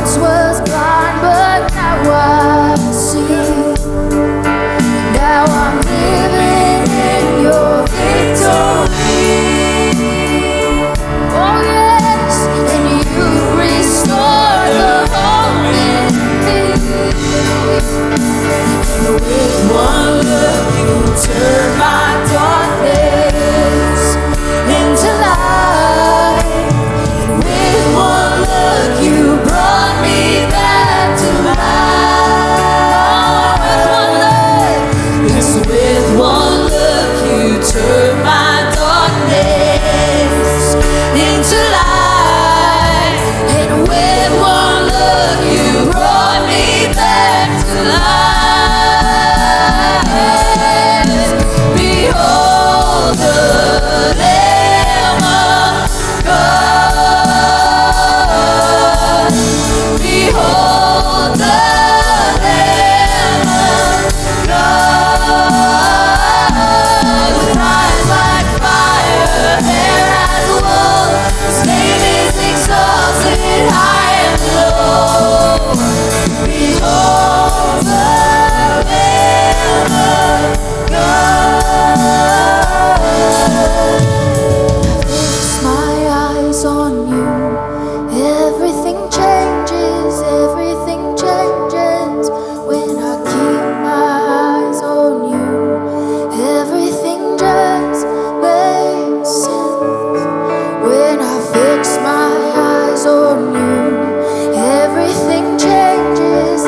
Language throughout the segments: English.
once was blind, but now I see. Now I'm living in your victory. Oh yes, and you've restored the hope in me. With one look you turn my darkness into light. With one look you brought me back to life. With one look, yes, with one look you turn my darkness into light. And with one look you brought me back to life. Behold the Lamb of God. Behold the Lamb of God. With eyes like fire, hair as wool, His name is exalted high and low. Behold the Lamb of God. Fix my eyes on you. Everything changes when I keep my eyes on you. Everything just makes sense when I fix my eyes on you. Everything changes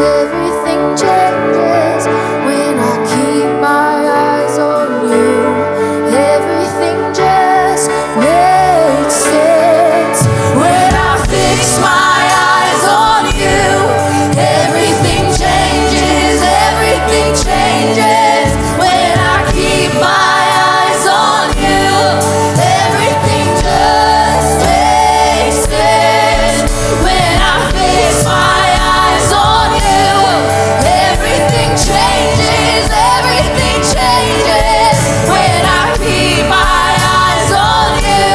when I keep my eyes on you. Everything just makes sense when I fix my eyes on you. Everything changes when I keep my eyes on you. Everything just makes sense when I fix my eyes on you. Everything changes when I keep my eyes on you.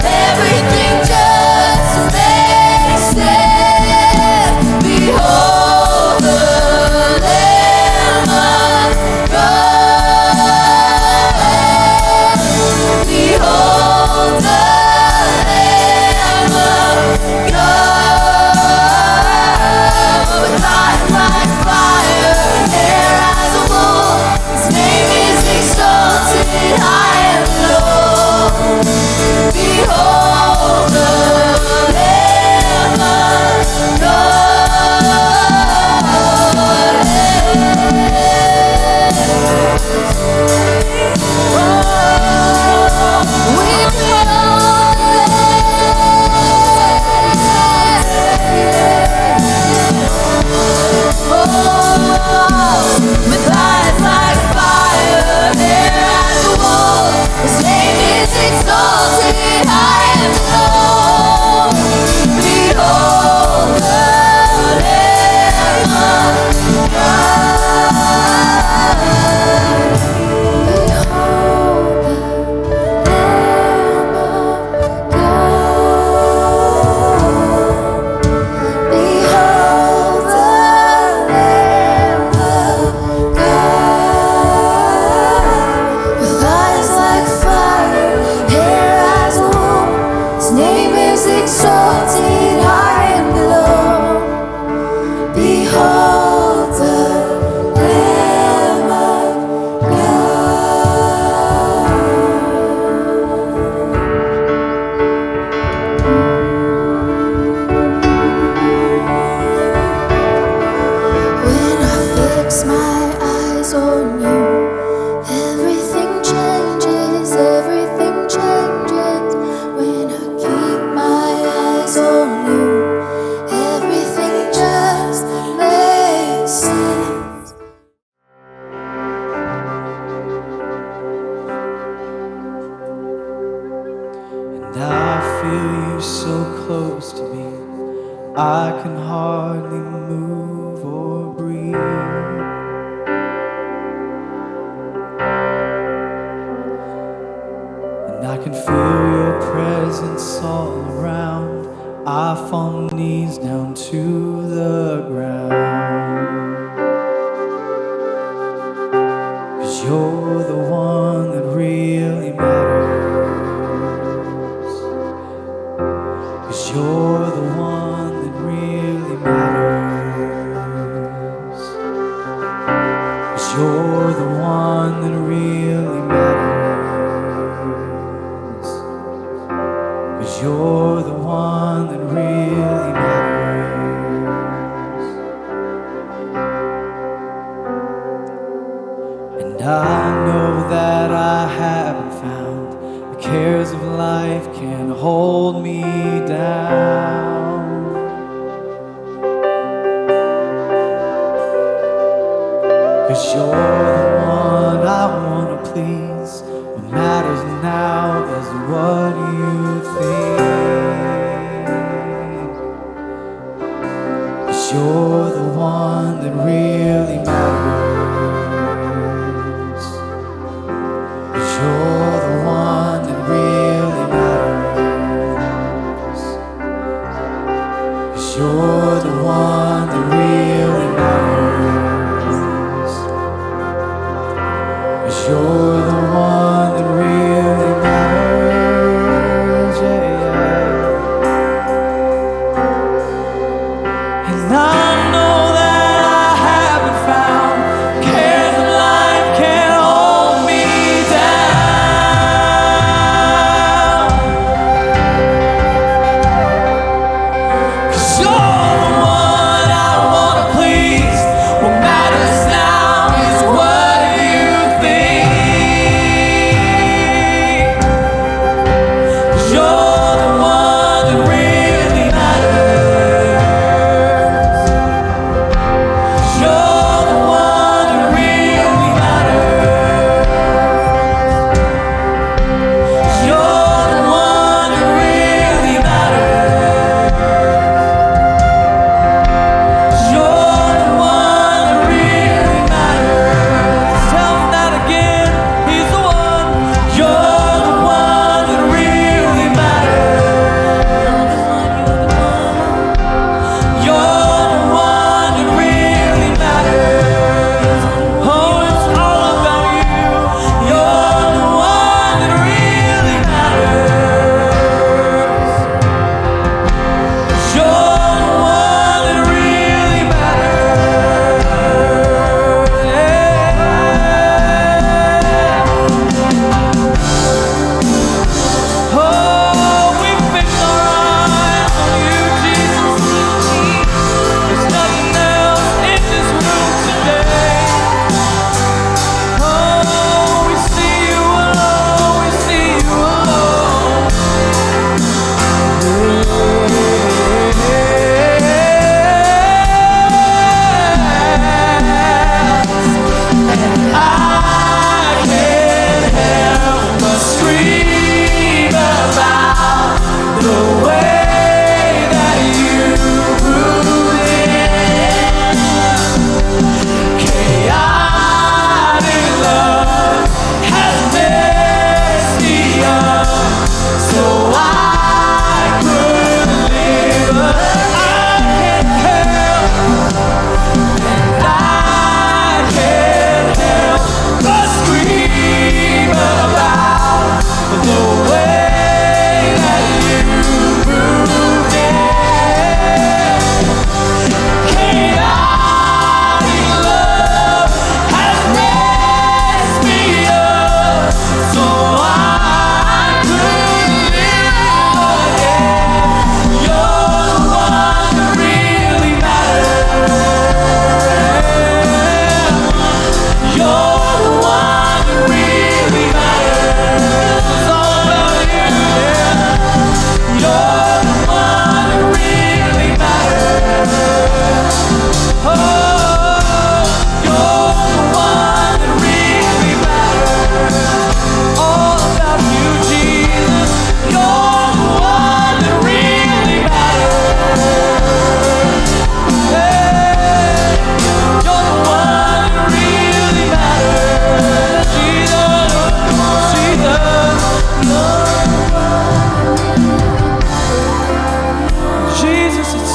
Everything just makes sense. Behold the Lamb of God. Behold the Lamb of God. With eyes like fire, hair as wool, His name is exalted high and low. Behold the Lamb of God. With eyes like fire, hair as wool, His name is exalted high and low. Behold the Lamb of God. Behold the Lamb of God. Behold the Lamb of God. With eyes like fire, hair as wool, His name is exalted high and low. Behold the Lamb of When I fix my eyes on you, everything changes when I keep my eyes on you. Everything just makes sense. And I feel you so close to me, I can hardly move or breathe. And I can feel your presence all around. I fall knees down to the ground. 'Cause you're the one that really matters. 'Cause you're the one that really matters. 'Cause you're the one that really matters. 'Cause you're the one that really matters. And I know that I haven't found the cares of life can hold me down. 'Cause you're the one I wanna please. What matters now is what you think. 'Cause you're the one that really matters. 'Cause you're the one that really matters. 'Cause you're the one that really matters. 'Cause you're the one that really matters, yeah, yeah. And I know that I haven't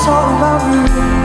all about me.